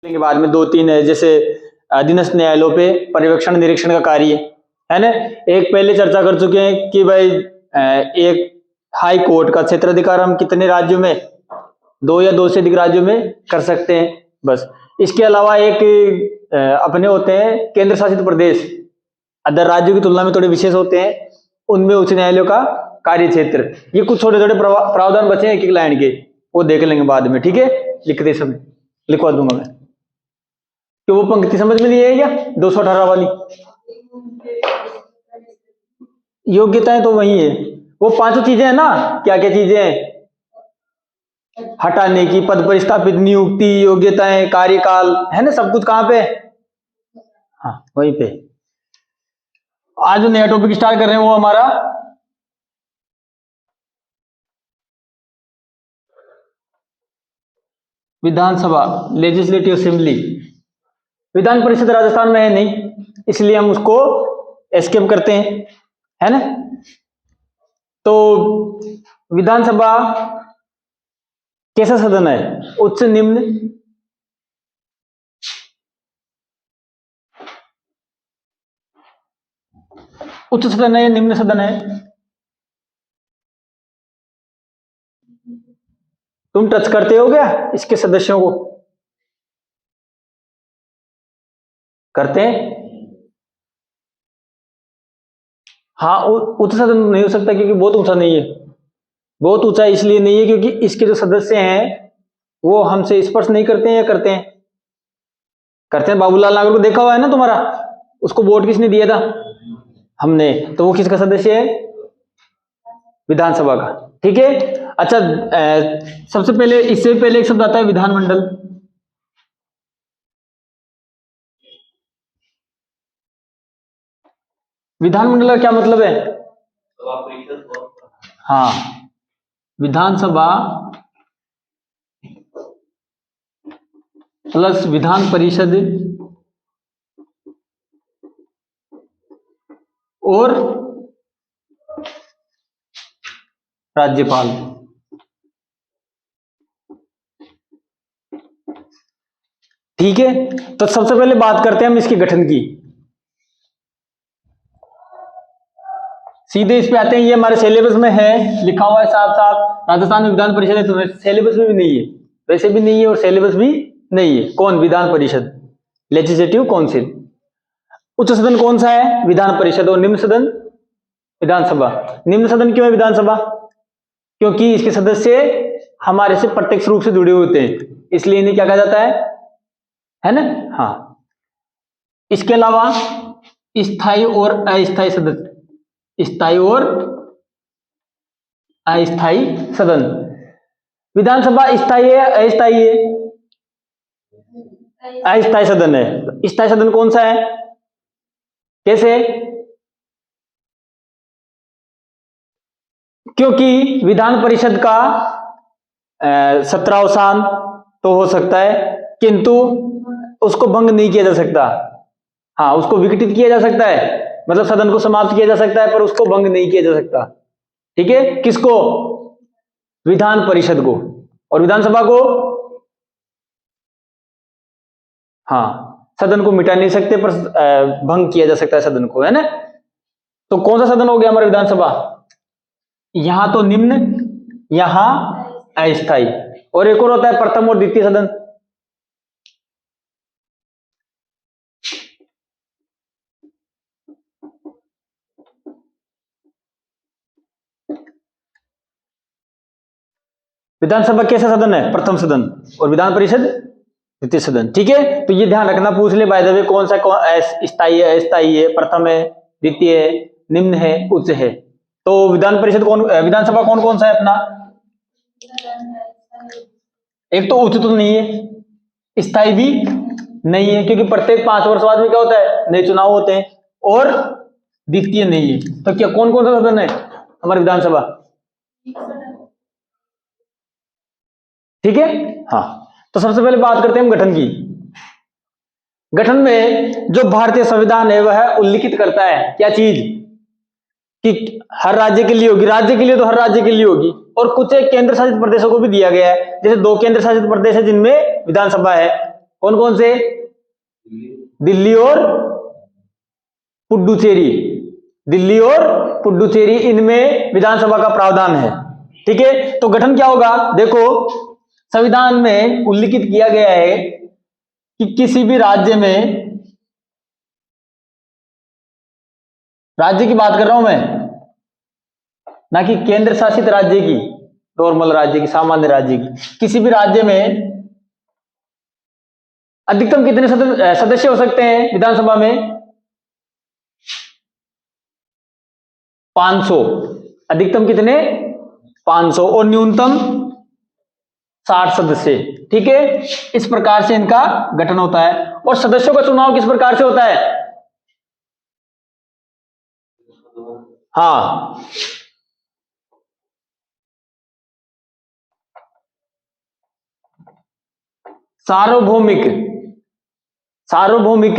के बाद में 2-3 है, जैसे अधीनस्थ न्यायालयों पे पर्यवेक्षण निरीक्षण का कार्य है ना। एक पहले चर्चा कर चुके हैं कि भाई एक हाई कोर्ट का क्षेत्राधिकार हम कितने राज्यों में, 2 या 2 से अधिक राज्यों में कर सकते हैं बस। इसके अलावा एक अपने होते हैं केंद्र शासित प्रदेश, अदर राज्यों की तुलना में थोड़े विशेष होते हैं, उनमें उच्च न्यायालयों का कार्य क्षेत्र। ये कुछ छोटे छोटे प्रावधान बचे हैं एक एक लाइन के, वो देख लेंगे बाद में, ठीक है। लिखते समय लिखवा दूंगा मैं। तो वो पंक्ति समझ में नहीं है क्या 218 वाली? योग्यताएं तो वही है, वो 5 चीजें हैं ना। क्या क्या चीजें हैं? हटाने की, पद पर स्थापित, नियुक्ति, योग्यताएं, कार्यकाल, है ना। सब कुछ कहां पे? हाँ वहीं पे। आज जो नया टॉपिक स्टार्ट कर रहे हैं वो हमारा विधानसभा, लेजिस्लेटिव असेंबली। विधान परिषद राजस्थान में है नहीं, इसलिए हम उसको एस्केप करते हैं, है ना। तो विधानसभा कैसा सदन है? उच्च निम्न उच्च सदन है या निम्न सदन है? तुम टच करते हो क्या इसके सदस्यों को? करते हैं? हाँ, उच्च सदन नहीं हो सकता क्योंकि बहुत ऊंचा नहीं है। बहुत ऊंचा इसलिए नहीं है क्योंकि इसके जो सदस्य हैं वो हमसे स्पर्श नहीं करते हैं, या करते हैं? करते हैं। बाबूलाल नागर को देखा हुआ है ना तुम्हारा, उसको वोट किसने दिया था? हमने। तो वो किसका सदस्य है? विधानसभा का, ठीक है। अच्छा, सबसे पहले, इससे पहले एक शब्द आता है विधानमंडल। विधानमंडल का क्या मतलब है? हाँ, विधानसभा प्लस विधान परिषद और राज्यपाल। ठीक है। तो सबसे पहले बात करते हैं हम इसके गठन की। सीधे इस पे आते हैं। ये हमारे सिलेबस में है, लिखा हुआ है साफ साफ, राजस्थान में विधान परिषद है। तो सिलेबस में भी नहीं है, वैसे भी नहीं है, और सिलेबस भी नहीं है। कौन? Vidhan Parishad, legislative council. उच्च सदन कौन सा है? विधान परिषद। और निम्न सदन विधानसभा। निम्न सदन क्यों है विधानसभा? क्योंकि इसके सदस्य हमारे से प्रत्यक्ष रूप से जुड़े होते हैं, इसलिए इन्हें क्या कहा जाता है ना। हाँ, इसके अलावा स्थायी और अस्थायी सदस्य, स्थायी और अस्थायी सदन। विधानसभा स्थायी है अस्थायी है? अस्थायी सदन है। स्थायी सदन कौन सा है? कैसे? क्योंकि विधान परिषद का सत्रावसान तो हो सकता है, किंतु उसको भंग नहीं किया जा सकता। हाँ, उसको विघटित किया जा सकता है, मतलब सदन को समाप्त किया जा सकता है, पर उसको भंग नहीं किया जा सकता। ठीक है। किसको? विधान परिषद को। और विधानसभा को? हाँ, सदन को मिटा नहीं सकते, पर भंग किया जा सकता है सदन को, है ना। तो कौन सा सदन हो गया हमारा विधानसभा? यहां तो निम्न, यहां अस्थायी, और एक और होता है प्रथम और द्वितीय सदन। विधानसभा कैसा सदन है? प्रथम सदन। और विधान परिषद द्वितीय सदन। ठीक है। तो ये ध्यान रखना, पूछ ले बाय द वे, कौन सा स्थायी है, अस्थायी है, प्रथम है, द्वितीय है, निम्न है, उच्च है। तो विधान परिषद कौन, विधानसभा कौन कौन सा है अपना? एक तो उच्च तो नहीं है, स्थायी भी नहीं है, क्योंकि प्रत्येक 5 वर्ष बाद में क्या होता है? नए चुनाव होते हैं। और द्वितीय नहीं है। तो क्या कौन कौन सा सदन है हमारी विधानसभा? ठीक है। हाँ, तो सबसे पहले बात करते हैं हम गठन की। गठन में जो भारतीय संविधान है वह उल्लिखित करता है क्या चीज? कि हर राज्य के लिए होगी, राज्य के लिए तो हर राज्य के लिए होगी, और कुछ एक केंद्र शासित प्रदेशों को भी दिया गया है। जैसे 2 केंद्र शासित प्रदेश है जिनमें विधानसभा है, कौन कौन से? दिल्ली और पुडुचेरी, दिल्ली और पुडुचेरी, इनमें विधानसभा का प्रावधान है। ठीक है, तो गठन क्या होगा? देखो, संविधान में उल्लिखित किया गया है कि किसी भी राज्य में, राज्य की बात कर रहा हूं मैं, ना कि केंद्र शासित राज्य की, नॉर्मल राज्य की, सामान्य राज्य की, किसी भी राज्य में अधिकतम कितने सदस्य हो सकते हैं विधानसभा में? 500। अधिकतम कितने? 500 और न्यूनतम 60 सदस्य। ठीक है, इस प्रकार से इनका गठन होता है। और सदस्यों का चुनाव किस प्रकार से होता है? हाँ, सार्वभौमिक, सार्वभौमिक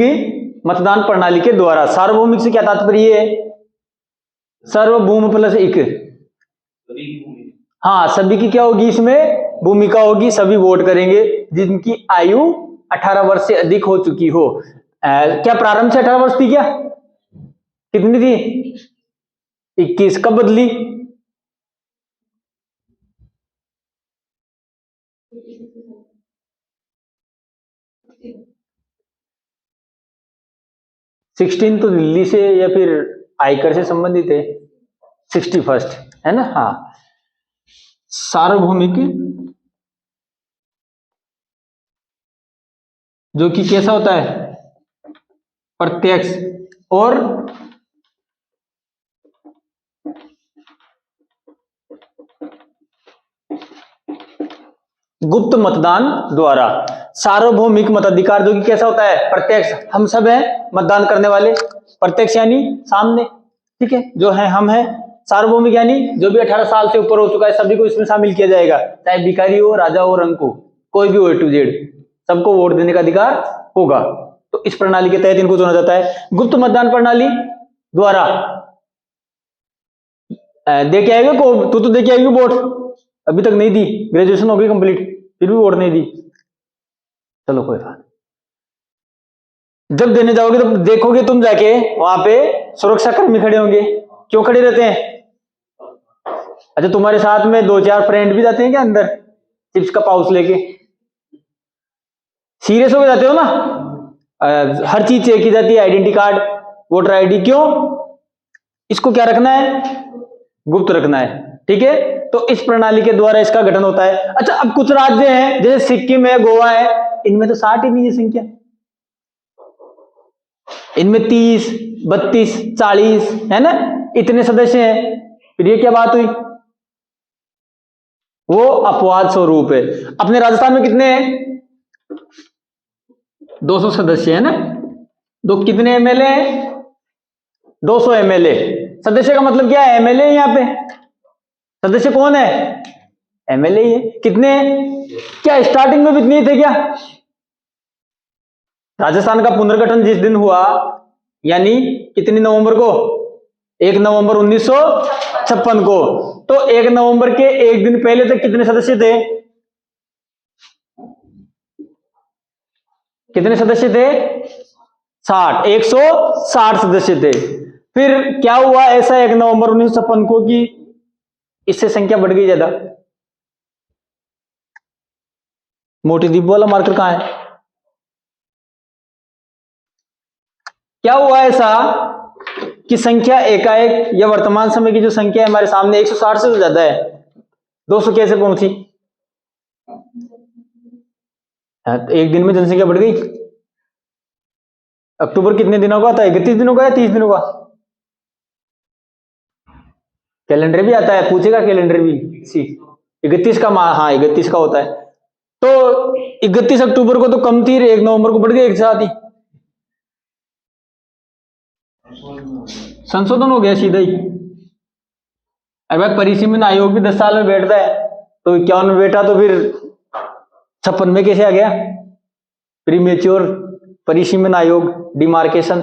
मतदान प्रणाली के द्वारा। सार्वभौमिक से क्या तात्पर्य है? सार्वभौम प्लस एक, हाँ, सभी की क्या होगी इसमें? भूमिका होगी, सभी वोट करेंगे जिनकी आयु 18 वर्ष से अधिक हो चुकी हो। क्या प्रारंभ से 18 वर्ष थी क्या? कितनी थी? 21। कब बदली? सिक्सटीन तो दिल्ली से या फिर आयकर से संबंधित है, 61 है ना? हाँ, सार्वभौमिक जो कि कैसा होता है? प्रत्यक्ष और गुप्त मतदान द्वारा। सार्वभौमिक मताधिकार जो कि कैसा होता है? प्रत्यक्ष, हम सब हैं मतदान करने वाले, प्रत्यक्ष यानी सामने, ठीक है, जो है हम हैं। सार्वभौमिक यानी जो भी 18 साल से ऊपर हो चुका है सभी को इसमें शामिल किया जाएगा, चाहे भिखारी हो, राजा हो, रंक हो, कोई भी हो, A to Z, सबको वोट देने का अधिकार होगा। तो इस प्रणाली के तहत इनको चुना जाता है। गुप्त मतदान प्रणाली द्वारा दे के आएगा को, तू तो दे के आएगी वोट, अभी तक नहीं दी, ग्रेजुएशन हो गई कंप्लीट, फिर भी वोट नहीं दी, चलो कोई बात। जब देने जाओगे तो देखोगे तुम जाके वहां पे सुरक्षा कर्मी खड़े होंगे। क्यों खड़े रहते हैं? अच्छा, तुम्हारे साथ में 2-4 फ्रेंड भी जाते हैं क्या अंदर, चिप्स का पाउच लेके? सीरियस होके जाते हो ना? हर चीज चेक की जाती है, आइडेंटिटी कार्ड, वोटर आईडी। क्यों? इसको क्या रखना है? गुप्त रखना है। ठीक है, तो इस प्रणाली के द्वारा इसका गठन होता है। अच्छा, अब कुछ राज्य हैं जैसे सिक्किम है, गोवा है, इनमें तो 60 ही नहीं है संख्या, इनमें 30, 32, 40 है ना, इतने सदस्य हैं। फिर ये क्या बात हुई? वो अपवाद स्वरूप है। अपने राजस्थान में कितने हैं? 200 सदस्य है ना। दो कितने एमएलए हैं? 200 एमएलए। सदस्य का मतलब क्या है? एमएलए यहाँ पे सदस्य कौन है? एमएलए ही है। कितने? क्या स्टार्टिंग में भी इतने थे क्या? राजस्थान का पुनर्गठन जिस दिन हुआ, यानी कितनी नवंबर को? 1 नवंबर 1956 को। तो 1 नवंबर के एक दिन पहले तक कितने सदस्य थे? कितने सदस्य थे? 60, 160 सदस्य थे। फिर क्या हुआ ऐसा 1 नवंबर 1956 को कि इससे संख्या बढ़ गई ज्यादा? मोटी दीप वाला मार्कर कहां है? क्या हुआ ऐसा कि संख्या एकाएक, या वर्तमान समय की जो संख्या है हमारे सामने 160 से तो ज्यादा है, 200 कैसे पहुंची? एक दिन में जनसंख्या बढ़ गई। अक्टूबर कितने दिनों का था? 31 दिनों का या 30 दिनों का? कैलेंडर भी आता है, पूछेगा कैलेंडर भी। 31 का माह, हाँ 31 का होता है। तो 31 अक्टूबर को तो कम थी, 1 नवंबर को बढ़ गई एक साथ ही। संशोधन हो गया सीधा ही। अरे भाई, परिसीमन आयोग भी 10 साल में बैठता है, तो 51 में बैठा तो फिर 56 में कैसे आ गया? प्रीमेच्योर परिसीमन आयोग, डिमार्केशन।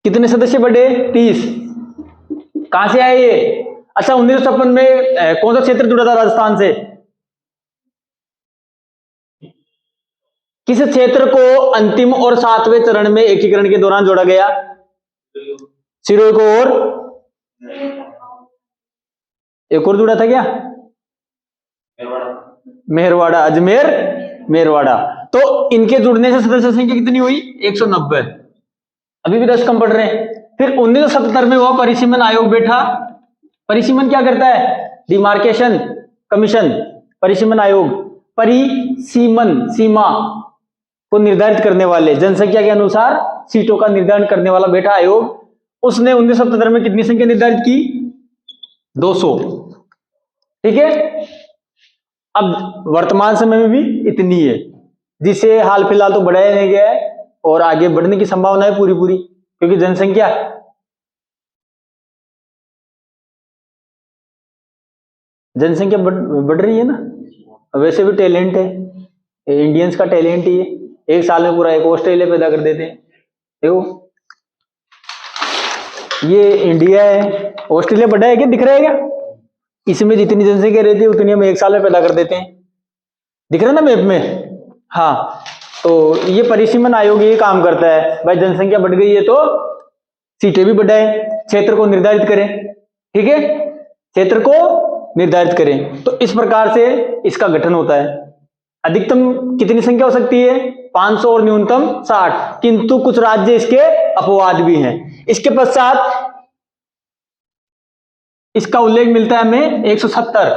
कितने सदस्य बढ़े? 30। कहां से आए ये? अच्छा, 1956 में कौन सा क्षेत्र जुड़ा था राजस्थान से? किस क्षेत्र को अंतिम और 7वें चरण में एकीकरण के दौरान जोड़ा गया? सिरोही को और एक और जुड़ा था क्या? मेहरवाड़ा, अजमेर मेहरवाड़ा। तो इनके जुड़ने से सदस्य संख्या कितनी हुई? 190। अभी भी 10 कम पड़ रहे हैं। फिर 1977 में वह परिसीमन आयोग बैठा। परिसीमन क्या करता है? Demarcation commission. परिसीमन आयोग परिसीमन सीमा को निर्धारित करने वाले, जनसंख्या के अनुसार सीटों का निर्धारण करने वाला बैठा आयोग। उसने 1977 में कितनी संख्या निर्धारित की? 200। ठीक है। अब वर्तमान समय में भी इतनी है, जिसे हाल फिलहाल तो बढ़ाया नहीं गया है और आगे बढ़ने की संभावना है पूरी पूरी, क्योंकि जनसंख्या बढ़ रही है ना। वैसे भी टैलेंट है, इंडियंस का टैलेंट ही है। एक साल में पूरा एक ऑस्ट्रेलिया पैदा कर देते हैं। देखो ये इंडिया है, ऑस्ट्रेलिया बड़ा है क्या? दिख रहा है क्या? इसमें जितनी जनसंख्या रहती है उतनी हम एक साल में पैदा कर देते हैं। दिख रहा है ना मैप में? हाँ, तो ये परिसीमन आयोग ये काम करता है, भाई जनसंख्या बढ़ गई है तो सीटें भी बढ़ाएं, क्षेत्र को निर्धारित करें। ठीक है, क्षेत्र को निर्धारित करें। तो इस प्रकार से इसका गठन होता है। अधिकतम कितनी संख्या हो सकती है? 500 और न्यूनतम 60, किंतु कुछ राज्य इसके अपवाद भी हैं। इसके पश्चात इसका उल्लेख मिलता है हमें 170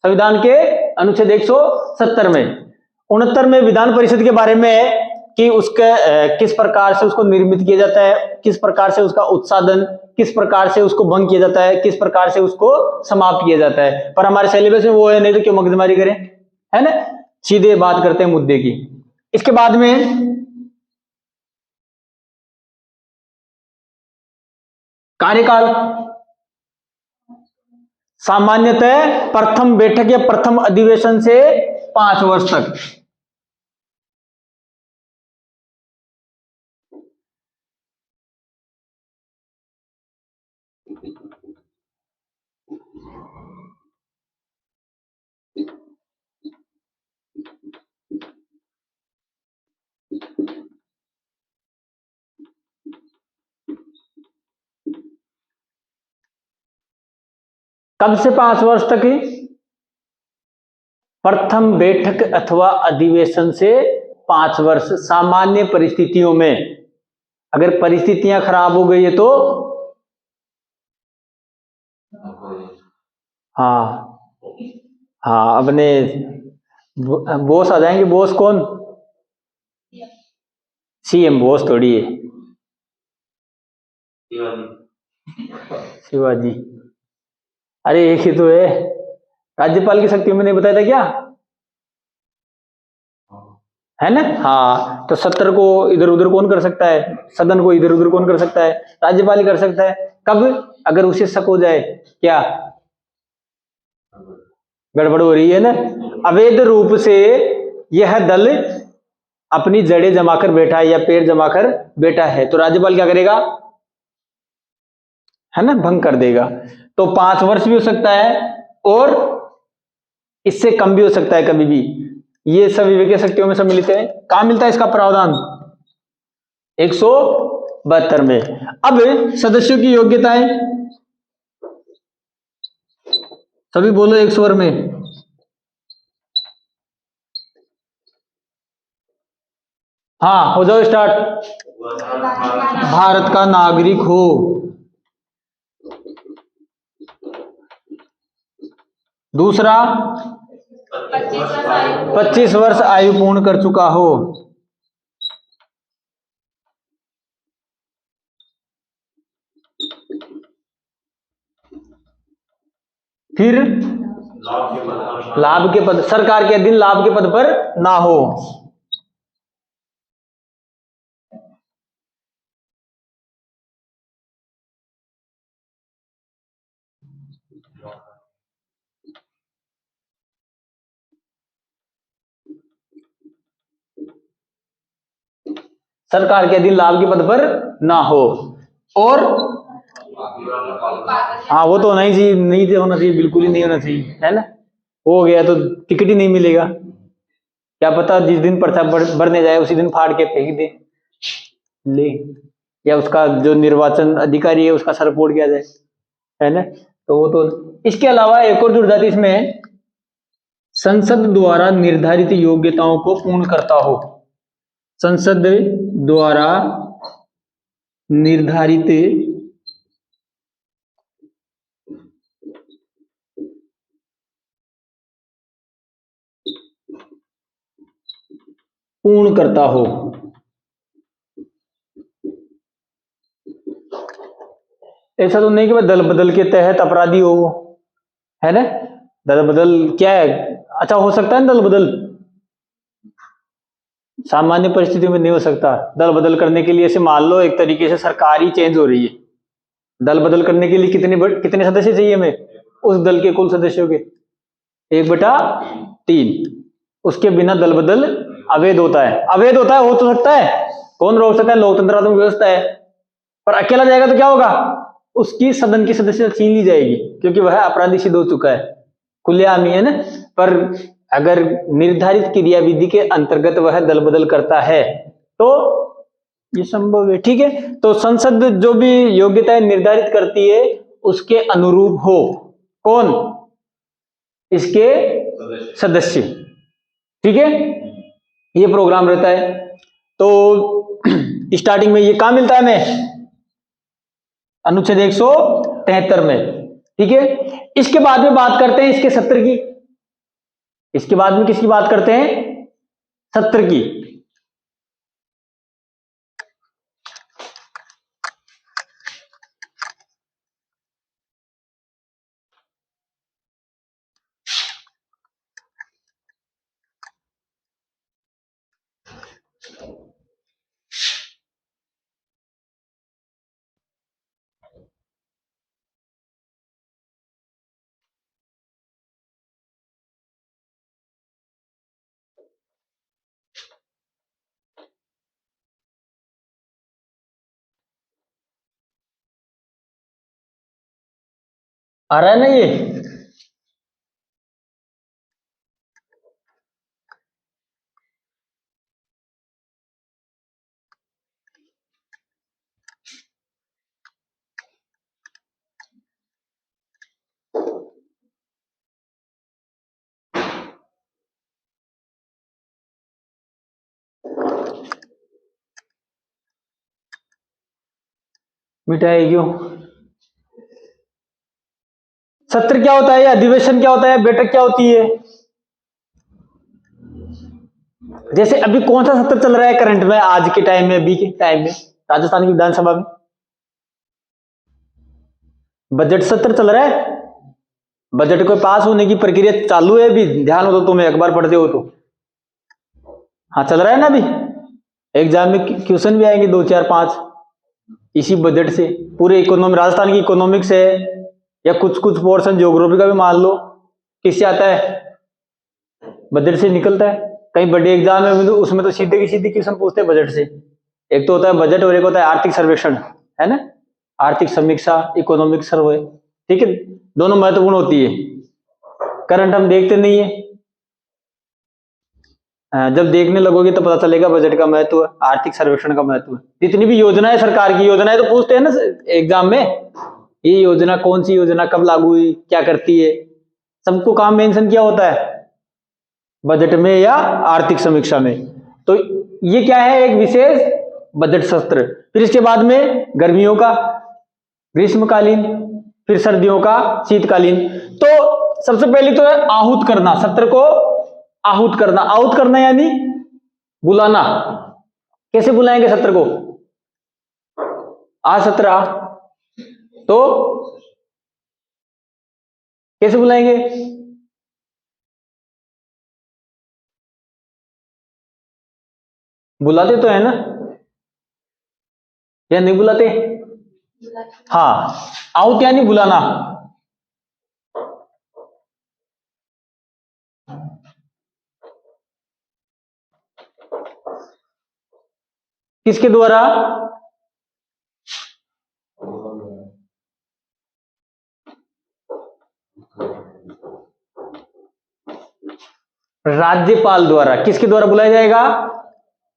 संविधान के अनुच्छेद 170 में। 69 में विधान परिषद के बारे में है कि उसके किस प्रकार से उसको निर्मित किया जाता है, किस प्रकार से उसका उत्साधन, किस प्रकार से उसको भंग किया जाता है, किस प्रकार से उसको समाप्त किया जाता है। पर हमारे सिलेबस में वो है नहीं, तो क्यों मगजमारी करें, है ना। सीधे बात करते हैं मुद्दे की। इसके बाद में कार्यकाल सामान्यतः प्रथम बैठक या प्रथम अधिवेशन से 5 वर्ष तक। कब से 5 वर्ष तक? प्रथम बैठक अथवा अधिवेशन से 5 वर्ष। सामान्य परिस्थितियों में, अगर परिस्थितियां खराब हो गई है तो हाँ अपने बॉस आ जाएंगे। बॉस कौन? सीएम बॉस थोड़ी है, शिवाजी। अरे एक ही तो है। राज्यपाल की शक्ति में नहीं बताया था क्या, है ना। हाँ, तो सत्र को इधर उधर कौन कर सकता है? सदन को इधर उधर कौन कर सकता है? राज्यपाल ही कर सकता है। कब? अगर उसे शक हो जाए क्या गड़बड़ हो रही है ना, अवैध रूप से यह दल अपनी जड़ें जमाकर बैठा है या पैर जमाकर बैठा है, तो राज्यपाल क्या करेगा, है ना, भंग कर देगा। तो 5 वर्ष भी हो सकता है और इससे कम भी हो सकता है कभी भी। ये सब विवेकीय शक्तियों में सम्मिलित है। कहां मिलता है इसका प्रावधान? 172 में। अब सदस्यों की योग्यताएं सभी बोलो एक स्वर में। हाँ, हो जाओ स्टार्ट। भारत का नागरिक हो, दूसरा 25 वर्ष आयु पूर्ण कर चुका हो, फिर लाभ के पद, सरकार के अधीन लाभ के पद पर ना हो, सरकार के अधीन लाभ के पद पर ना हो, और हाँ वो तो होना ही चाहिए, नहीं होना चाहिए, बिल्कुल ही नहीं होना चाहिए, है ना। हो गया तो टिकट ही नहीं मिलेगा। क्या पता जिस दिन पर्चा भरने जाए उसी दिन फाड़ के फेंक दे ले, या उसका जो निर्वाचन अधिकारी है उसका सर फोड़ किया जाए, है ना। तो वो तो इसके अलावा एक और जुड़ जाती इसमें, संसद द्वारा निर्धारित योग्यताओं को पूर्ण करता हो। संसद द्वारा निर्धारित पूर्ण करता हो। ऐसा तो नहीं कि मैं दल बदल के तहत अपराधी हो, है ना। दल बदल क्या है, अच्छा हो सकता है ना दल बदल, सामान्य परिस्थितियों में नहीं हो सकता। दल बदल करने के लिए ऐसे मान लो एक तरीके से सरकार ही चेंज हो रही है, दल बदल करने के लिए कितने सदस्य चाहिए हमें, उस दल के कुल सदस्यों के 1/3। उसके बिना दल बदल अवैध होता है। अवैध होता है, हो तो सकता है, कौन रोक सकता है, लोकतंत्रात्मक व्यवस्था है। पर अकेला जाएगा तो क्या होगा, उसकी सदन की सदस्यता छीन ली जाएगी, क्योंकि वह अपराधी सिद्ध हो चुका है, खुलेआम ही है ना। पर अगर निर्धारित क्रियाविधि के अंतर्गत वह दल बदल करता है तो ये संभव है, ठीक है। तो संसद जो भी योग्यताएं निर्धारित करती है उसके अनुरूप हो, कौन, इसके सदस्य, ठीक है, ये प्रोग्राम रहता है। तो स्टार्टिंग में ये कहां मिलता है हमें, अनुच्छेद 173 में, ठीक है। इसके बाद में बात करते हैं इसके 70 की, इसके बाद में किसकी बात करते हैं, 70 की। आ रहा है ना ये, मिटाए क्यों, सत्र क्या होता है, अधिवेशन क्या होता है, बैठक क्या होती है। जैसे अभी कौन सा सत्र चल रहा है करंट में, आज के टाइम में, अभी के टाइम में राजस्थान की विधानसभा में बजट सत्र चल रहा है। बजट को पास होने की प्रक्रिया चालू है अभी, ध्यान हो तो तुम्हें अखबार पढ़ते हो तो, हाँ चल रहा है ना अभी। एग्जाम में क्वेश्चन भी आएंगे 2 4 5 इसी बजट से। पूरे इकोनॉमी, राजस्थान की इकोनॉमिक्स है, या कुछ कुछ पोर्शन ज्योग्राफी का भी मान लो, किससे आता है, बजट से निकलता है। कई बड़े एग्जाम है उसमें तो सीधे की सीधे क्वेश्चन पूछते हैं बजट से। एक तो होता है बजट और एक होता है आर्थिक सर्वेक्षण, है ना, आर्थिक समीक्षा, इकोनॉमिक सर्वे, ठीक है। दोनों महत्वपूर्ण होती है। करंट हम देखते नहीं है, जब देखने लगोगे तो पता चलेगा बजट का महत्व, आर्थिक सर्वेक्षण का महत्व। जितनी भी योजनाएं, सरकार की योजनाएं तो पूछते हैं ना एग्जाम में, ये योजना कौन सी योजना कब लागू हुई, क्या करती है, सबको काम मेंशन किया होता है बजट में या आर्थिक समीक्षा में। तो ये क्या है, एक विशेष बजट सत्र। फिर इसके बाद में गर्मियों का ग्रीष्मकालीन, फिर सर्दियों का शीतकालीन। तो सबसे पहले तो है आहूत करना, सत्र को आहूत करना। आहूत करना यानी बुलाना। कैसे बुलाएंगे सत्र को, आज सत्र आ, तो कैसे बुलाएंगे, बुलाते तो है ना, या नहीं बुलाते, हाँ, आउट यानी बुलाना। किसके द्वारा, राज्यपाल द्वारा, किसके द्वारा बुलाया जाएगा?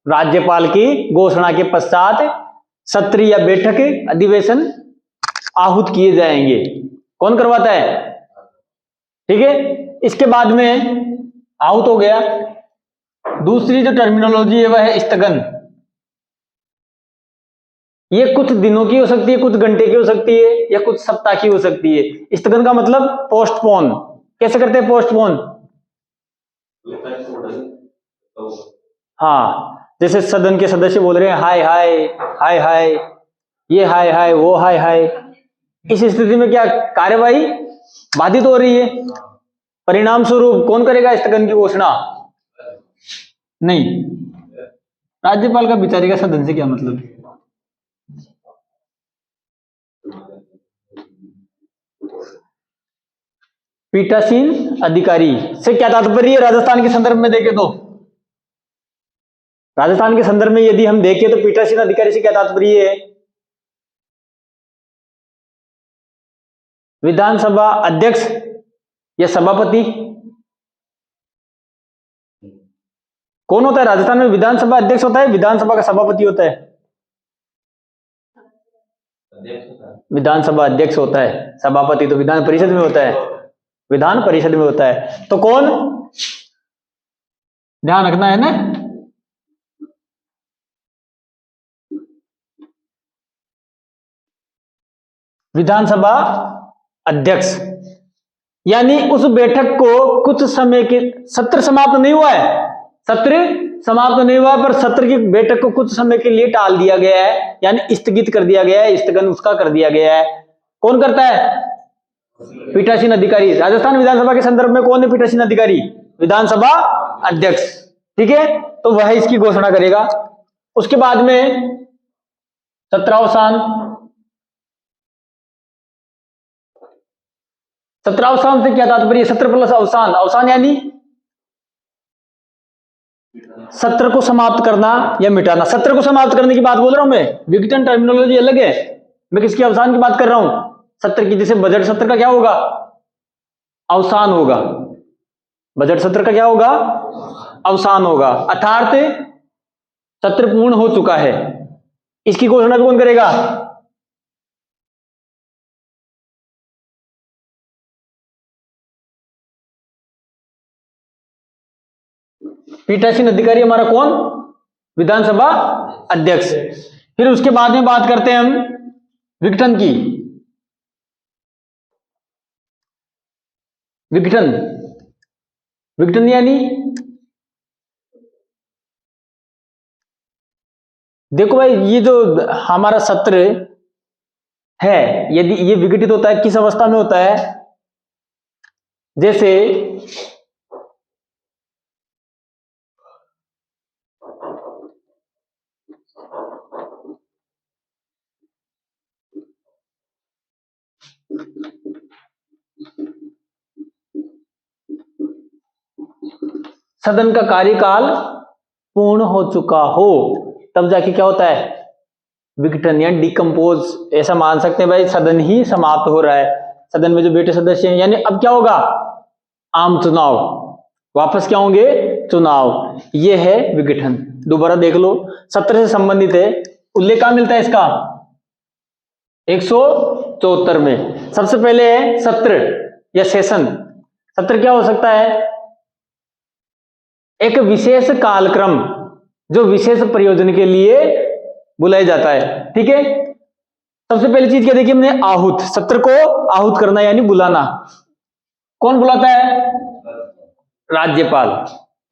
राज्यपाल की घोषणा के पश्चात सत्र या बैठक अधिवेशन आहूत किए जाएंगे। कौन करवाता है? ठीक है। इसके बाद में आहूत हो गया। दूसरी जो टर्मिनोलॉजी है वह है स्थगन। ये कुछ दिनों की हो सकती है, कुछ घंटे की हो सकती है, या कुछ सप्ताह की हो सकती है। स्थगन का मतलब पोस्टपोन। कैसे करते हैं पोस्टपोन? हाँ, जैसे सदन के सदस्य बोल रहे हैं हाय हाय हाय हाय, ये हाय हाय वो हाय हाय, इस स्थिति में क्या कार्यवाही बाधित हो रही है? परिणाम स्वरूप कौन करेगा स्थगन की घोषणा? नहीं, राज्यपाल का बेचारे का सदन से क्या मतलब? पीठासीन अधिकारी से क्या तात्पर्य है? राजस्थान के संदर्भ में देखें तो, राजस्थान के संदर्भ में यदि हम देखें तो पीठासीन अधिकारी से क्या तात्पर्य है? विधानसभा अध्यक्ष या सभापति। कौन होता है राजस्थान में? विधानसभा अध्यक्ष होता है, विधानसभा का सभापति होता है? विधानसभा अध्यक्ष होता है, सभापति तो विधान परिषद में होता है, विधान परिषद में होता है। तो कौन, ध्यान रखना है ना। विधानसभा अध्यक्ष, यानी उस बैठक को कुछ समय के, सत्र समाप्त नहीं हुआ है, सत्र समाप्त नहीं हुआ, पर सत्र की बैठक को कुछ समय के लिए टाल दिया गया है, यानी स्थगित कर दिया गया है, स्थगन उसका कर दिया गया है। कौन करता है? पीठासीन अधिकारी। राजस्थान विधानसभा के संदर्भ में कौन है पीठासीन अधिकारी? विधानसभा अध्यक्ष। ठीक है, तो वह इसकी घोषणा करेगा। उसके बाद में सत्रावसान। सत्रावसान से क्या तात्पर्य? सत्र प्लस अवसान। अवसान यानी सत्र को समाप्त करना या मिटाना। सत्र को समाप्त करने की बात बोल रहा हूं मैं, विघटन टर्मिनोलॉजी अलग है। मैं किसकी अवसान की बात कर रहा हूं? सत्र की। जैसे बजट सत्र का क्या होगा? अवसान होगा। बजट सत्र का क्या होगा? अवसान होगा, अर्थात सत्र पूर्ण हो चुका है। इसकी घोषणा कौन करेगा? पीठासीन अधिकारी हमारा कौन? विधानसभा अध्यक्ष। फिर उसके बाद में बात करते हैं हम विघटन की। विघटन, विघटन यानी देखो भाई, ये जो हमारा सत्र है, यदि ये विघटित होता है, किस अवस्था में होता है? जैसे सदन का कार्यकाल पूर्ण हो चुका हो, तब जाके क्या होता है? विघटन या डिकम्पोज। ऐसा मान सकते हैं भाई, सदन ही समाप्त हो रहा है, सदन में जो बैठे सदस्य हैं, यानी अब क्या होगा? आम चुनाव, वापस क्या होंगे? चुनाव। ये है विघटन। दोबारा देख लो, सत्र से संबंधित है। उल्लेख कहां मिलता है इसका? 174 में। सबसे पहले है सत्र या सेशन। सत्र क्या हो सकता है? एक विशेष कालक्रम जो विशेष प्रयोजन के लिए बुलाया जाता है। ठीक है, सबसे पहली चीज क्या देखिए हमने? आहूत। सत्र को आहूत करना यानी बुलाना। कौन बुलाता है? राज्यपाल।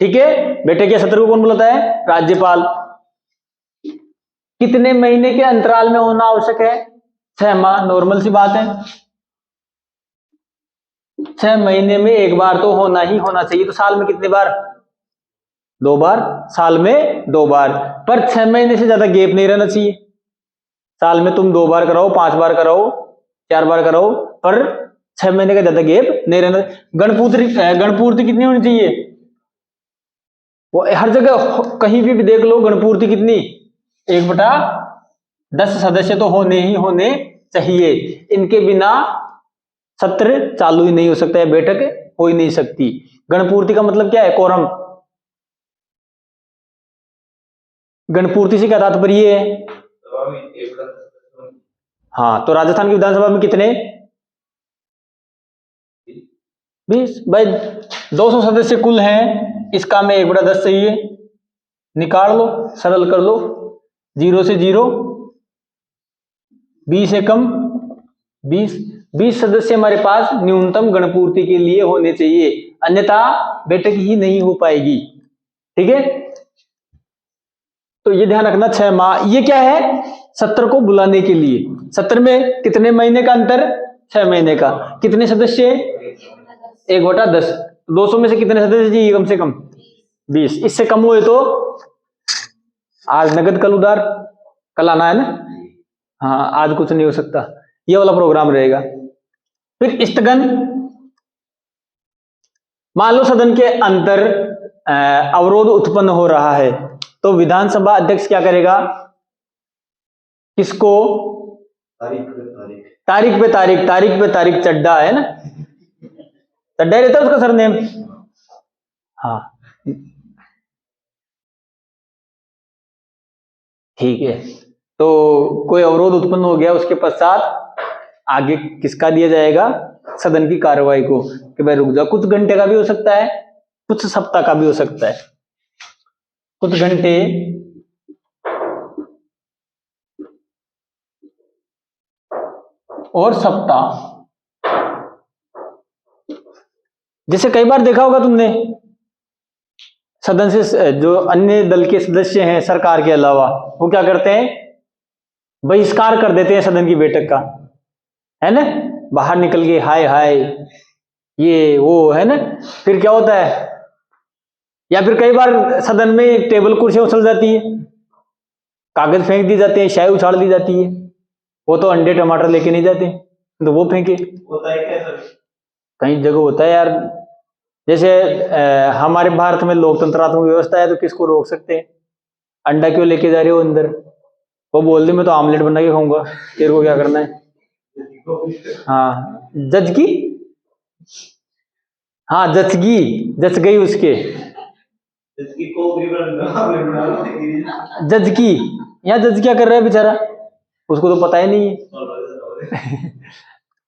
ठीक है, बैठक या सत्र को कौन बुलाता है? राज्यपाल। कितने महीने के अंतराल में होना आवश्यक है? 6 माह। नॉर्मल सी बात है, 6 महीने में एक बार तो होना ही होना चाहिए। तो साल में कितनी बार? 2 बार। साल में 2 बार, पर 6 महीने से ज्यादा गैप नहीं रहना चाहिए। साल में तुम 2 बार कराओ, 5 बार कराओ, 4 बार कराओ, पर 6 महीने का ज्यादा गैप नहीं रहना। गणपूर्ति कितनी होनी चाहिए? वो हर जगह कहीं भी देख लो, गणपूर्ति कितनी? 1/10 सदस्य तो होने ही होने चाहिए। इनके बिना सत्र चालू ही नहीं हो सकता है, बैठक हो ही नहीं सकती। गणपूर्ति का मतलब क्या है? कोरम। गणपूर्ति से क्या तात्पर्य है? हाँ, तो राजस्थान की विधानसभा में कितने? 20। भाई 200 सदस्य कुल हैं, इसका में 1/10 चाहिए, निकाल लो, सरल कर लो। 0 से 0, 20 से कम 20 सदस्य हमारे पास न्यूनतम गणपूर्ति के लिए होने चाहिए, अन्यथा बैठक ही नहीं हो पाएगी। ठीक है, तो ये ध्यान रखना। 6 माह, ये क्या है? सत्र को बुलाने के लिए। सत्र में कितने महीने का अंतर? 6 महीने का। कितने सदस्य? 1/10। 200 में से कितने सदस्य चाहिए? कम से कम 20। इससे कम हुए तो आज नगद कल उधार, कल आना है ना। हाँ, आज कुछ नहीं हो सकता। ये वाला प्रोग्राम रहेगा। फिर स्थगन, मान लो सदन के अंतर अवरोध उत्पन्न हो रहा है, तो विधानसभा अध्यक्ष क्या करेगा? किसको? तारीख पे तारीख चड्डा है ना, चड्डा रहता है उसका सरनेम। हाँ ठीक है, तो कोई अवरोध उत्पन्न हो गया, उसके पश्चात आगे किसका दिया जाएगा? सदन की कार्रवाई को, कि भाई रुक जाओ। कुछ घंटे का भी हो सकता है, कुछ सप्ताह का भी हो सकता है। कुछ घंटे और सप्ताह। जैसे कई बार देखा होगा तुमने, सदन से जो अन्य दल के सदस्य हैं सरकार के अलावा, वो क्या करते हैं? बहिष्कार कर देते हैं सदन की बैठक का, है ना। बाहर निकल के हाय हाय ये वो, है ना। फिर क्या होता है? या फिर कई बार सदन में टेबल कुर्सियां उछल जाती है, कागज फेंक दी जाते हैं, शाही उछाल दी जाती है। वो तो अंडे टमाटर लेके नहीं जाते, तो वो फेंके। होता है क्या सर? कई जगह होता है यार। जैसे हमारे भारत में लोकतंत्रात्मक व्यवस्था है, तो किसको रोक सकते हैं? अंडा क्यों लेके जा रहे हो अंदर? वो बोल दे मैं तो आमलेट बना के खाऊंगा, तेरे को क्या करना है? हाँ, जज की, हाँ जच गई उसके, जज की। यहाँ जज क्या कर रहा है बेचारा? उसको तो पता ही नहीं है।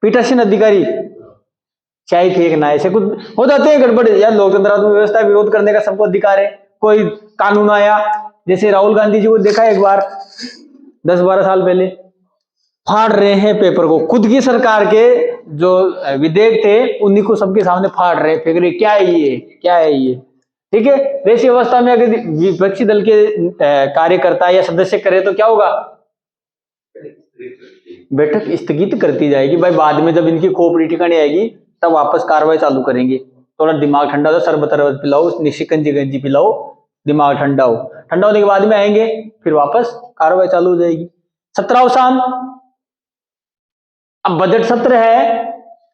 पीठासीन अधिकारी चाय फेंकना, ऐसे कुछ हो जाते हैं गड़बड़ यार। लोकतंत्रात्मक व्यवस्था विरोध करने का सबको अधिकार है। कोई कानून आया, जैसे राहुल गांधी जी को देखा एक बार 10-12 साल पहले, फाड़ रहे हैं पेपर को, खुद की सरकार के जो विधेयक थे उन्हीं को सबके सामने फाड़ रहे, फेंक रहे, क्या है ये, क्या है ये। ठीक है, वैसी अवस्था में अगर विपक्षी दल के कार्यकर्ता या सदस्य करे तो क्या होगा? बैठक स्थगित करती जाएगी। भाई बाद में जब इनकी खोपड़ी ठिकाने आएगी तब वापस कार्रवाई चालू करेंगे। थोड़ा दिमाग ठंडा हो, शरबत अरबत पिलाओ, शिकंजी गंजी पिलाओ, दिमाग ठंडा हो। ठंडा होने के बाद में आएंगे, फिर वापस कार्रवाई चालू हो जाएगी। सत्रावसान, अब बजट सत्र है,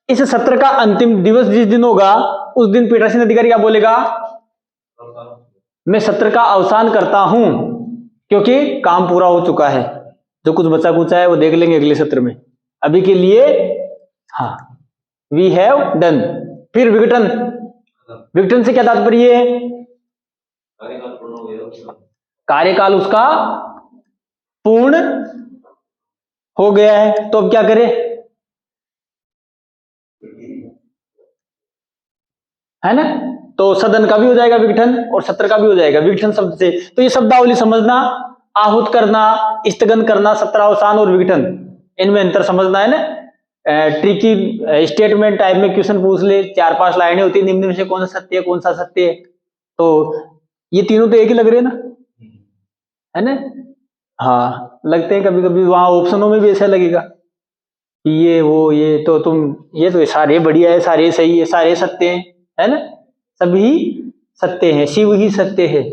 इस सत्र का अंतिम दिवस जिस दिन होगा उस दिन पीठासीन अधिकारी क्या बोलेगा? मैं सत्र का अवसान करता हूं, क्योंकि काम पूरा हो चुका है, जो कुछ बचा कुचा है वो देख लेंगे अगले सत्र में, अभी के लिए हाँ वी हैव डन। फिर विघटन, विघटन से क्या तात्पर्य है? कार्यकाल उसका पूर्ण हो गया है, तो अब क्या करें? है ना, तो सदन का भी हो जाएगा विघटन और सत्र का भी हो जाएगा विघटन शब्द से। तो ये शब्दावली समझना, आहूत करना, स्थगन करना, सत्रावसान और विघटन, इनमें अंतर समझना है ना। ट्रिकी स्टेटमेंट टाइप में क्वेश्चन पूछ ले, 4-5 लाइनें होती है, निम्न में से कौन सा सत्य है, कौन सा सत्य है, तो ये तीनों तो एक ही लग रहे हैं ना, है ना। हाँ लगते हैं कभी कभी, वहां ऑप्शनों में भी ऐसा लगेगा कि ये वो ये, तो तुम ये तो सारे बढ़िया है, सारे सही है, सारे सत्य हैं, है ना, सभी सत्य हैं, शिव ही सत्य है,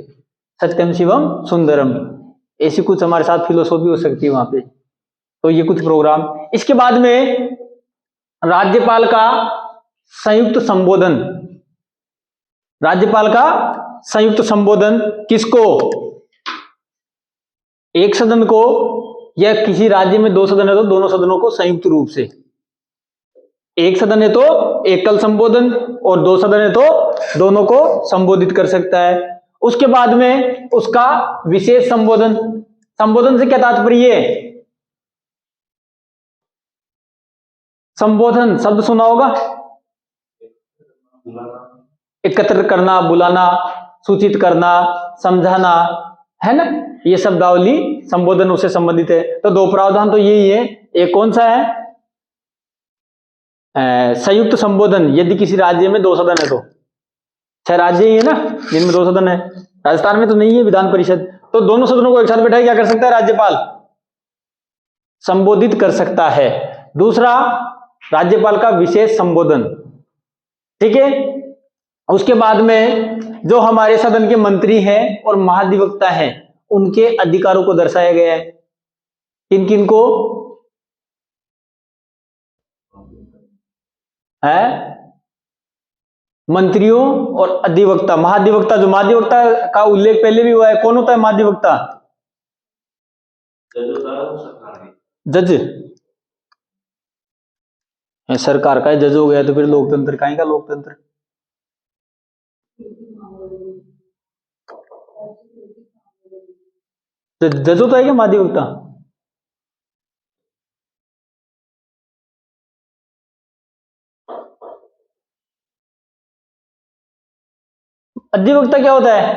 सत्यम शिवम सुंदरम, ऐसी कुछ हमारे साथ फिलोसॉफी हो सकती है वहां पे। तो ये कुछ प्रोग्राम। इसके बाद में राज्यपाल का संयुक्त संबोधन, राज्यपाल का संयुक्त संबोधन किसको? एक सदन को, या किसी राज्य में 2 सदन है तो दोनों सदनों को संयुक्त रूप से एक सदन है तो एकल संबोधन, और दो सदन है तो दोनों को संबोधित कर सकता है। उसके बाद में उसका विशेष संबोधन। संबोधन से क्या तात्पर्य है? संबोधन शब्द सुना होगा, एकत्र करना, बुलाना, सूचित करना, समझाना, है ना, ये शब्दावली संबोधन उससे संबंधित है। तो दो प्रावधान तो यही है। एक कौन सा है? संयुक्त संबोधन, यदि किसी राज्य में दो सदन है तो। 6 राज्य ही है ना जिनमें 2 सदन है, राजस्थान में तो नहीं है विधान परिषद, तो दोनों सदनों को एक साथ बैठा क्या कर सकता है राज्यपाल? संबोधित कर सकता है। दूसरा, राज्यपाल का विशेष संबोधन, ठीक है। उसके बाद में जो हमारे सदन के मंत्री हैं और महाधिवक्ता हैं, उनके अधिकारों को दर्शाया गया है। किन किन को है? मंत्रियों और अधिवक्ता। महाधिवक्ता, जो महाधिवक्ता का उल्लेख पहले भी हुआ है, कौन होता है महाधिवक्ता? जज सरकार का जज हो गया तो फिर लोकतंत्र काहे का लोकतंत्र? जज होता है क्या महाधिवक्ता? अधिवक्ता क्या होता है?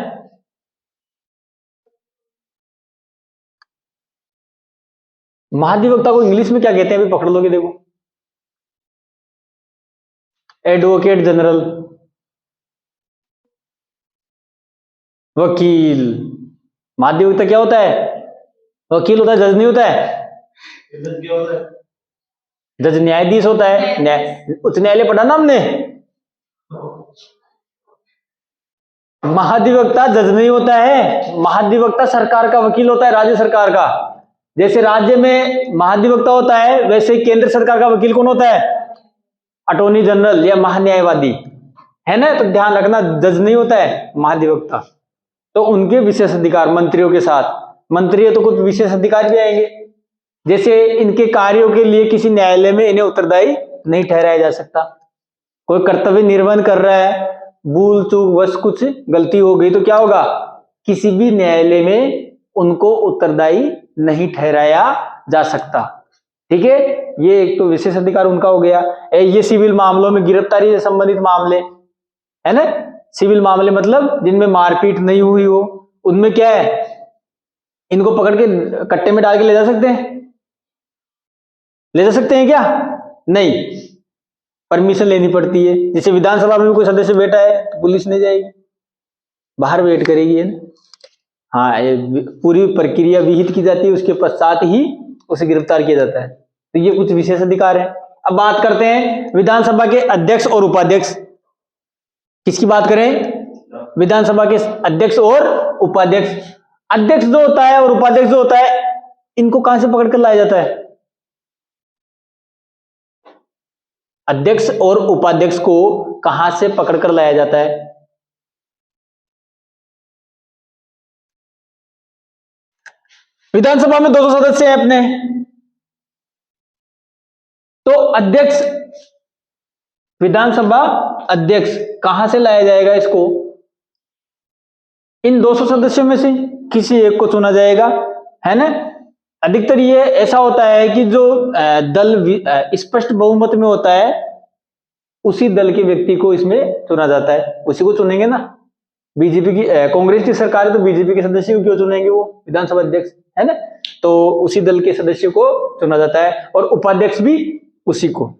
महाधिवक्ता को इंग्लिश में क्या कहते हैं? अभी पकड़ लोगे, देखो, एडवोकेट जनरल, वकील। महाधिवक्ता क्या होता है? वकील होता है, जज नहीं होता है। जज क्या होता है? जज न्यायाधीश होता है। उच्च न्यायालय पढ़ा ना हमने। महाधिवक्ता जज नहीं होता है, महाधिवक्ता सरकार का वकील होता है, राज्य सरकार का। जैसे राज्य में महाधिवक्ता होता है, वैसे केंद्र सरकार का वकील कौन होता है? अटॉर्नी जनरल या महान्यायवादी, है ना। तो ध्यान रखना, जज नहीं होता है महाधिवक्ता। तो उनके विशेष अधिकार मंत्रियों के साथ, मंत्री है तो कुछ विशेष अधिकार भी आएंगे। जैसे इनके कार्यों के लिए किसी न्यायालय में इन्हें उत्तरदायी नहीं ठहराया जा सकता। कोई कर्तव्य निर्वहन कर रहा है, भूल चूक वश कुछ गलती हो गई तो क्या होगा? किसी भी न्यायालय में उनको उत्तरदायी नहीं ठहराया जा सकता, ठीक है। ये एक तो विशेष अधिकार उनका हो गया। ये सिविल मामलों में गिरफ्तारी से संबंधित मामले, है ना, सिविल मामले मतलब जिनमें मारपीट नहीं हुई हो, उनमें क्या है, इनको पकड़ के कट्टे में डाल के ले जा सकते हैं? ले जा सकते हैं क्या? नहीं, परमिशन लेनी पड़ती है। जैसे विधानसभा में कोई सदस्य बैठा है तो पुलिस नहीं जाएगी, बाहर वेट करेगी, है ना। हाँ, ये पूरी प्रक्रिया विहित की जाती है, उसके पश्चात ही उसे गिरफ्तार किया जाता है। तो ये कुछ विशेष अधिकार है। अब बात करते हैं विधानसभा के अध्यक्ष और उपाध्यक्ष। किसकी बात करें? विधानसभा के अध्यक्ष और उपाध्यक्ष। अध्यक्ष जो होता है और उपाध्यक्ष जो होता है, इनको कहां से पकड़ कर लाया जाता है? अध्यक्ष और उपाध्यक्ष को कहां से पकड़ कर लाया जाता है? विधानसभा में 200 सदस्य हैं अपने, तो अध्यक्ष, विधानसभा अध्यक्ष कहां से लाया जाएगा इसको? इन 200 सदस्यों में से किसी एक को चुना जाएगा, है ना। अधिकतर ये ऐसा होता है कि जो दल स्पष्ट बहुमत में होता है, उसी दल के व्यक्ति को इसमें चुना जाता है, उसी को चुनेंगे ना। बीजेपी की कांग्रेस की सरकार है तो बीजेपी के सदस्य को क्यों चुनेंगे? वो विधानसभा अध्यक्ष, है ना। तो उसी दल के सदस्य को चुना जाता है, और उपाध्यक्ष भी उसी को,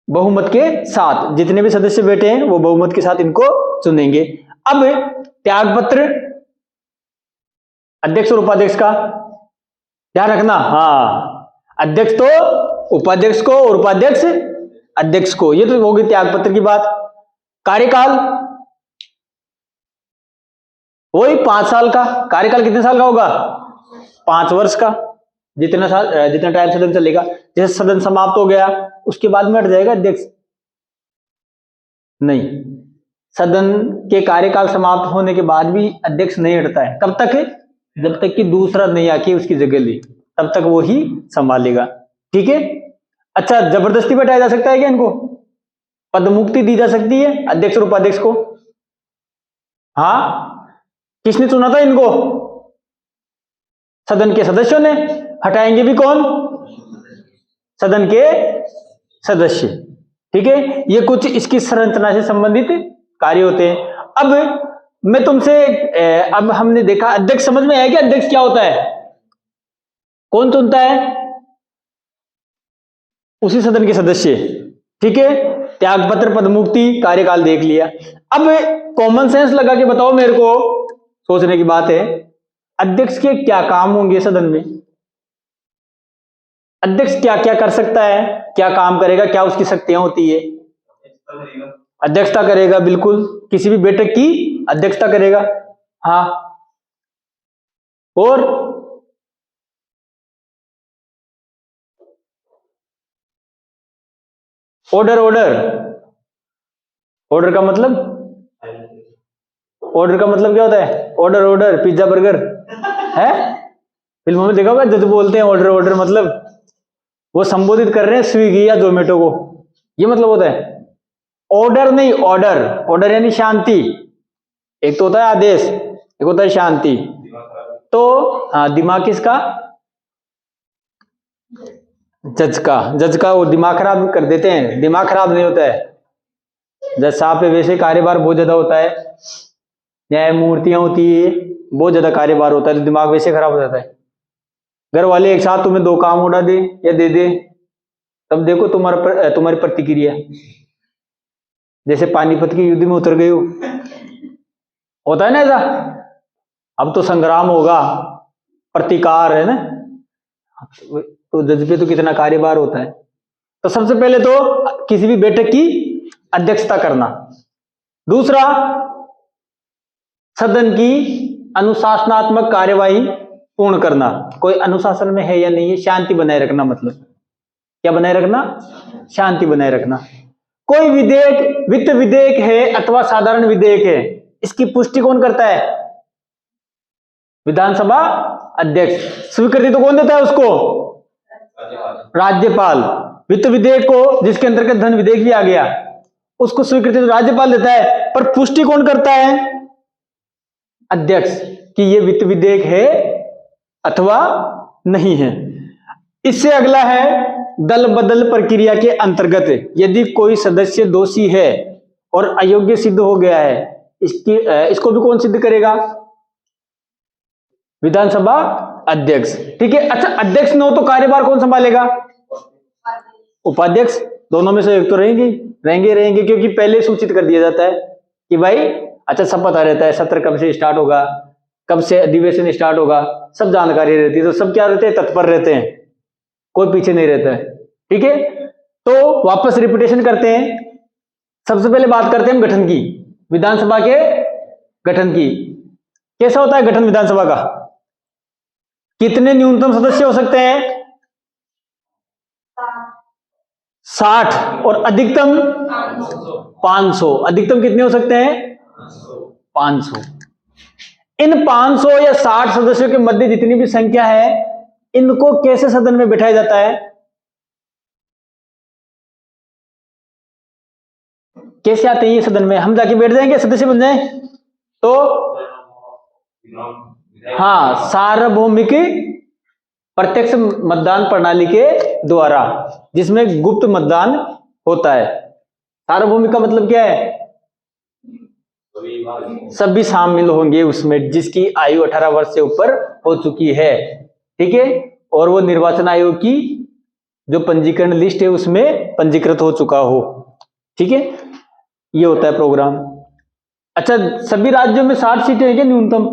बहुमत के साथ। जितने भी सदस्य बैठे हैं वो बहुमत के साथ इनको चुनेंगे। अब त्यागपत्र अध्यक्ष और उपाध्यक्ष का ध्यान रखना। हाँ, अध्यक्ष तो उपाध्यक्ष को और उपाध्यक्ष अध्यक्ष को, ये तो होगी त्यागपत्र की बात। कार्यकाल वही 5 साल का। कार्यकाल कितने साल का होगा? 5 वर्ष का। जितना टाइम सदन चलेगा। जैसे सदन समाप्त हो गया उसके बाद में हट जाएगा अध्यक्ष? नहीं, सदन के कार्यकाल समाप्त होने के बाद भी अध्यक्ष नहीं हटता है। कब तक? जब तक कि दूसरा नहीं आके उसकी जगह ले, तब तक वो ही संभालेगा, ठीक है। अच्छा, जबरदस्ती बैठाया जा सकता है क्या इनको? पद मुक्ति दी जा सकती है अध्यक्ष और उपाध्यक्ष को? हाँ, किसने चुना था इनको? सदन के सदस्यों ने। हटाएंगे भी कौन? सदन के सदस्य। ठीक है, ये कुछ इसकी संरचना से संबंधित कार्य होते हैं। अब मैं तुमसे अब हमने देखा अध्यक्ष, समझ में आया कि अध्यक्ष क्या होता है? कौन चुनता है? उसी सदन के सदस्य। ठीक है, त्यागपत्र, पदमुक्ति, कार्यकाल देख लिया। अब कॉमन सेंस लगा के बताओ मेरे को, सोचने की बात है, अध्यक्ष के क्या काम होंगे सदन में? अध्यक्ष क्या क्या कर सकता है, क्या काम करेगा, क्या उसकी शक्तियां होती है? अध्यक्षता करेगा, बिल्कुल, किसी भी बैठक की अध्यक्षता करेगा। हाँ, और ऑर्डर ऑर्डर का मतलब, ऑर्डर का मतलब क्या होता है? ऑर्डर पिज्जा बर्गर है, फिल्मों में देखा होगा जज बोलते हैं ऑर्डर मतलब वो संबोधित कर रहे हैं स्विगी या जोमेटो को, ये मतलब होता है। ऑर्डर नहीं, ऑर्डर यानी शांति। एक तो होता है आदेश, एक होता है शांति। तो हाँ, दिमाग किसका? जज का वो दिमाग खराब कर देते हैं। दिमाग खराब नहीं होता है, जज साहब पे वैसे कार्यभार बहुत ज्यादा होता है, न्यायमूर्तियां होती है, बहुत ज्यादा कार्यभार होता है, तो दिमाग वैसे खराब हो जाता है। घर वाले एक साथ तुम्हें 2 काम उड़ा दे या दे दे, तब देखो तुम्हारी प्रतिक्रिया। जैसे पानीपत के युद्ध में उतर गए हो, होता है ना ऐसा। अब तो संग्राम होगा, प्रतिकार है ना, तो जज पे तो कितना कार्यभार होता है। तो सबसे पहले तो किसी भी बैठक की अध्यक्षता करना। दूसरा, सदन की अनुशासनात्मक कार्यवाही पूर्ण करना। कोई अनुशासन में है या नहीं है, शांति बनाए रखना। मतलब क्या बनाए रखना? शांति बनाए रखना। कोई विधेयक वित्त विधेयक है अथवा साधारण विधेयक है, इसकी पुष्टि कौन करता है? विधानसभा अध्यक्ष। स्वीकृति तो कौन देता है उसको? राज्यपाल। वित्त विधेयक को, जिसके अंतर्गत धन विधेयक भी आ गया, उसको स्वीकृति तो राज्यपाल देता है, पर पुष्टि कौन करता है? अध्यक्ष, कि ये वित्त विधेयक है अथवा नहीं है। इससे अगला है दल बदल प्रक्रिया के अंतर्गत यदि कोई सदस्य दोषी है और अयोग्य सिद्ध हो गया है, इसको भी कौन सिद्ध करेगा? विधानसभा अध्यक्ष। ठीक है। अच्छा, अध्यक्ष न हो तो कार्यभार कौन संभालेगा? उपाध्यक्ष। दोनों में से एक तो रहेंगे, क्योंकि पहले सूचित कर दिया जाता है कि भाई, अच्छा, सब पता रहता है सत्र कब से स्टार्ट होगा, कब से अधिवेशन स्टार्ट होगा, सब जानकारी रहती है, तो सब क्या रहते हैं? तत्पर रहते हैं, कोई पीछे नहीं रहता है। ठीक है, तो वापस रिपीटेशन करते हैं। सबसे पहले बात करते हैं हम गठन की, विधानसभा के गठन की। कैसा होता है गठन विधानसभा का? कितने न्यूनतम सदस्य हो सकते हैं? 60 और अधिकतम 500। अधिकतम कितने हो सकते हैं? 500। इन 500 या 60 सदस्यों के मध्य जितनी भी संख्या है, इनको कैसे सदन में बिठाया जाता है? कैसे आते हैं ये सदन में? हम जाके बैठ जाएंगे, सदस्य बन जाए तो? हाँ, सार्वभौमिक प्रत्यक्ष मतदान प्रणाली के द्वारा, जिसमें गुप्त मतदान होता है। सार्वभौमिक का मतलब क्या है? सभी शामिल होंगे उसमें जिसकी आयु 18 वर्ष से ऊपर हो चुकी है। ठीक है, और वो निर्वाचन आयोग की जो पंजीकरण लिस्ट है उसमें पंजीकृत हो चुका हो। ठीक है, ये होता है प्रोग्राम। अच्छा, सभी राज्यों में 60 सीटें हैं क्या न्यूनतम?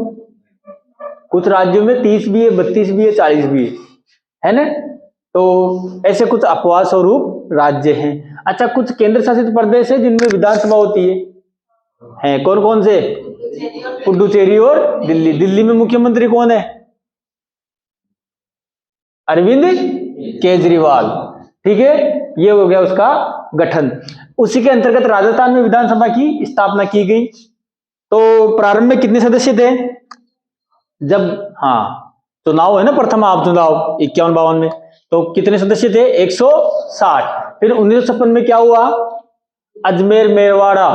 कुछ राज्यों में 30 भी है, 32 भी है, 40 भी है ना? तो ऐसे कुछ अपवाद स्वरूप राज्य हैं। अच्छा, कुछ केंद्र शासित प्रदेश है जिनमें विधानसभा होती है। कौन कौन से? पुडुचेरी और दिल्ली। दिल्ली में मुख्यमंत्री कौन है? अरविंद केजरीवाल। ठीक है, ये हो गया उसका गठन। उसी के अंतर्गत राजस्थान में विधानसभा की स्थापना की गई। तो प्रारंभ में कितने सदस्य थे? जब चुनाव है ना, प्रथम आप चुनाव 51-52 में, तो तो कितने सदस्य थे? 160। फिर 1956 में क्या हुआ? अजमेर मेवाड़ा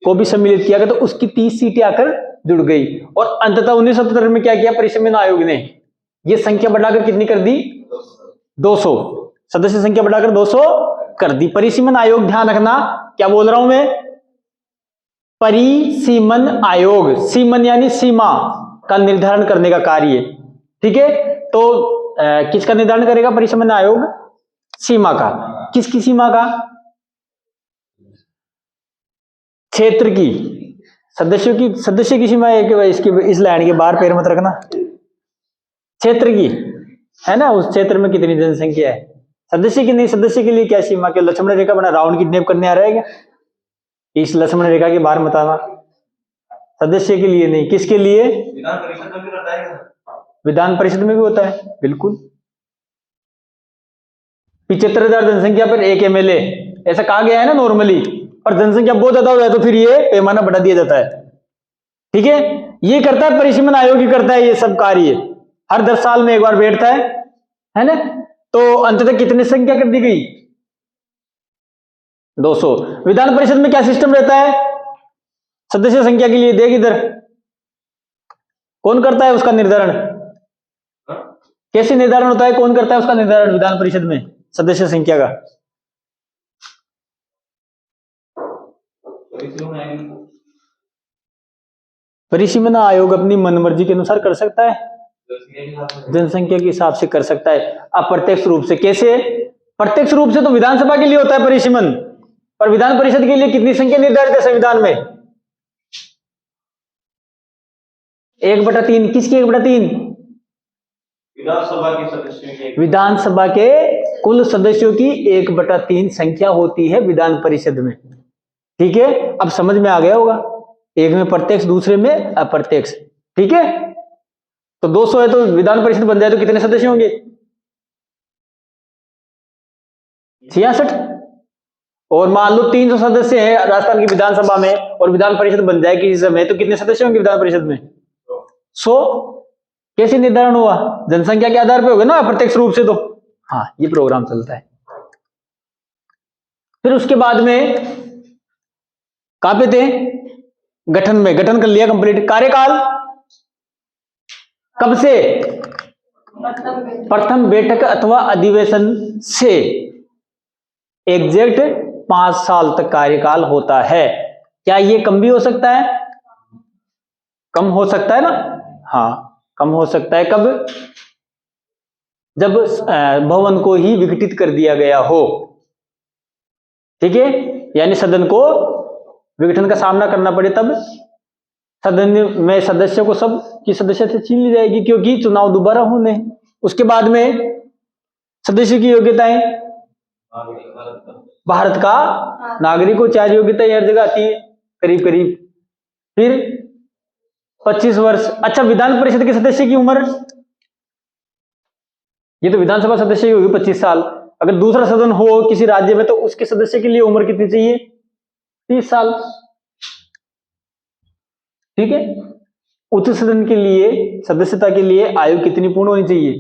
को भी सम्मिलित किया गया, तो उसकी 30 सीटें आकर जुड़ गई। और अंततः 1977 में क्या किया परिसंघ आयोग ने? ये संख्या बढ़ाकर कितनी कर दी? 200। सदस्य संख्या बढ़ाकर 200 कर दी। परिसीमन आयोग, ध्यान रखना क्या बोल रहा हूं मैं, परिसीमन आयोग, सीमन यानी सीमा का निर्धारण करने का कार्य, ठीक है। तो किसका निर्धारण करेगा परिसीमन आयोग? सीमा का। किसकी सीमा का? क्षेत्र की, सदस्यों की, सदस्य की सीमा है कि भाई इसकी इस लाइन के बाहर पैर मत रखना, क्षेत्र की है ना, उस क्षेत्र में कितनी जनसंख्या है, सदस्य की नहीं। सदस्य के लिए क्या सीमा? के लक्ष्मण रेखा बना राउंड किडनैप करने आ रहा है क्या? इस लक्ष्मण रेखा के बाहर मत आना। सदस्य के लिए नहीं, किसके लिए? विधान परिषद में भी होता है, बिल्कुल। 75,000 जनसंख्या पर एक एमएलए, ऐसा कहा गया है ना नॉर्मली, और जनसंख्या बहुत ज्यादा हो जाए तो फिर ये पैमाना बढ़ा दिया जाता है, ठीक है। ये करता है परिसीमन आयोग ही करता है ये सब कार्य, हर 10 साल में एक बार बैठता है ना। तो अंततः कितनी संख्या कर दी गई? 200। विधान परिषद में क्या सिस्टम रहता है सदस्य संख्या के लिए? देख इधर, कौन करता है उसका निर्धारण? कैसे निर्धारण होता है? कौन करता है उसका निर्धारण विधान परिषद में सदस्य संख्या का? परिसीमन आयोग अपनी मनमर्जी के अनुसार कर सकता है, जनसंख्या के हिसाब से कर सकता है, अप्रत्यक्ष रूप से। कैसे? प्रत्यक्ष रूप से तो विधानसभा के लिए होता है परिसीमन, पर विधान परिषद के लिए कितनी संख्या निर्धारित है संविधान में? 1/3। किसकी 1/3? विधानसभा के सदस्यों की। विधानसभा के कुल सदस्यों की 1/3 संख्या होती है विधान परिषद में, ठीक है। अब समझ में आ गया होगा, एक में प्रत्यक्ष दूसरे में अप्रत्यक्ष, ठीक है। तो 200 है तो विधान परिषद बन जाए तो कितने सदस्य होंगे? 66। और मान लो 300 सदस्य हैं राजस्थान की विधानसभा में और विधान परिषद बन जाए किसी समय, तो कितने सदस्य होंगे विधान परिषद में? 100। कैसे निर्धारण हुआ? जनसंख्या के आधार पर होगा ना, अप्रत्यक्ष रूप से। तो हाँ, ये प्रोग्राम चलता है। फिर उसके बाद में कहां पे थे? गठन में। गठन कर लिया कंप्लीट। कार्यकाल कब से? प्रथम बैठक अथवा अधिवेशन से एग्जैक्ट 5 साल तक कार्यकाल होता है। क्या ये कम भी हो सकता है? कम हो सकता है ना, हाँ कम हो सकता है। कब? जब भवन को ही विघटित कर दिया गया हो, ठीक है, यानी सदन को विघटन का सामना करना पड़े, तब सदन में सदस्यों को सब की सदस्यता छीन ली जाएगी, क्योंकि चुनाव दोबारा होने। उसके बाद में सदस्य की योग्यताएं, भारत का नागरिक को 4 योग्यताएं हर जगह आती है करीब करीब। फिर 25 वर्ष। अच्छा, विधान परिषद के सदस्य की उम्र, ये तो विधानसभा सदस्य की होगी 25 साल। अगर दूसरा सदन हो किसी राज्य में तो उसके सदस्य के लिए उम्र कितनी चाहिए? 30 साल, ठीक है। उच्च सदन के लिए सदस्यता के लिए आयु कितनी पूर्ण होनी चाहिए?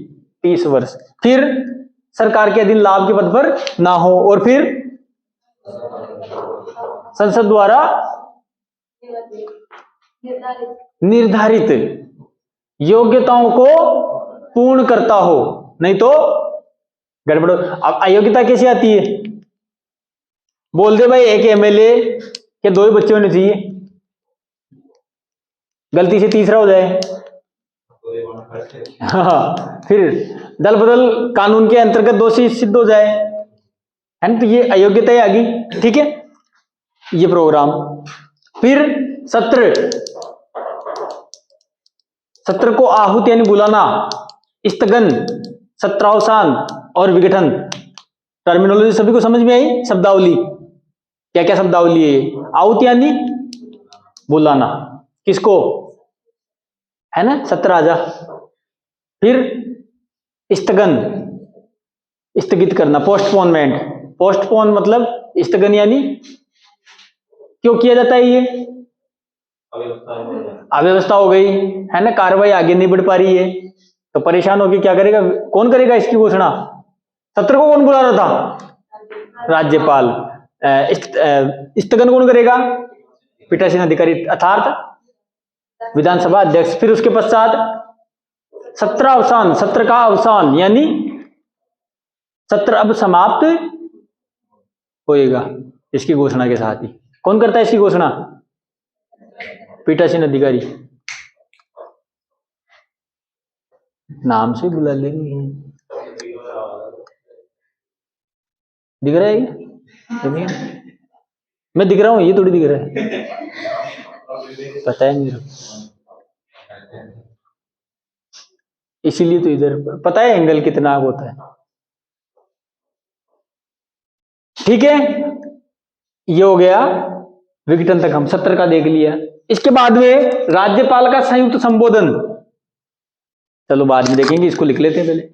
30 वर्ष। फिर सरकार के अधीन लाभ के पद पर ना हो, और फिर संसद द्वारा निर्धारित योग्यताओं को पूर्ण करता हो, नहीं तो गड़बड़। अब अयोग्यता कैसे आती है? बोल दे भाई एक एमएलए के 2 ही बच्चे होने चाहिए, गलती से तीसरा हो जाए, हाँ, फिर दल बदल कानून के अंतर्गत दोषी सिद्ध हो जाए, है ना, तो ये अयोग्यता आ गई, ठीक है, ये प्रोग्राम। फिर सत्र को आहूत यानी बुलाना, स्थगन, सत्रावसान और विघटन। टर्मिनोलॉजी सभी को समझ में आई? शब्दावली क्या क्या शब्दावली है? आहूत यानी बुलाना, किसको? है ना, सत्र आजा। फिर स्थगन, स्थगित करना, पोस्टपोनमेंट। पोस्टपोन मतलब स्थगन, यानी क्यों किया जाता है? ये अव्यवस्था हो गई, है ना, कार्रवाई आगे नहीं बढ़ पा रही है, तो परेशान होकर क्या करेगा, कौन करेगा इसकी घोषणा? सत्र को कौन बुला रहा था? राज्यपाल। स्थगन कौन करेगा? पीठासीन अधिकारी अर्थात विधानसभा अध्यक्ष। फिर उसके पश्चात सत्र अवसान, सत्र का अवसान यानी सत्र अब समाप्त होएगा इसकी घोषणा के साथ ही। कौन करता है इसकी घोषणा? पीठासीन अधिकारी। नाम से बुला लेंगे। दिख रहा है ये? मैं दिख रहा हूं, ये थोड़ी दिख रहा है, पता है मेरे, इसीलिए तो इधर पता है एंगल कितना होता है। ठीक है, ये हो गया विघटन तक, हम सत्र का देख लिया। इसके बाद में राज्यपाल का संयुक्त संबोधन, चलो बाद में देखेंगे, इसको लिख लेते हैं पहले।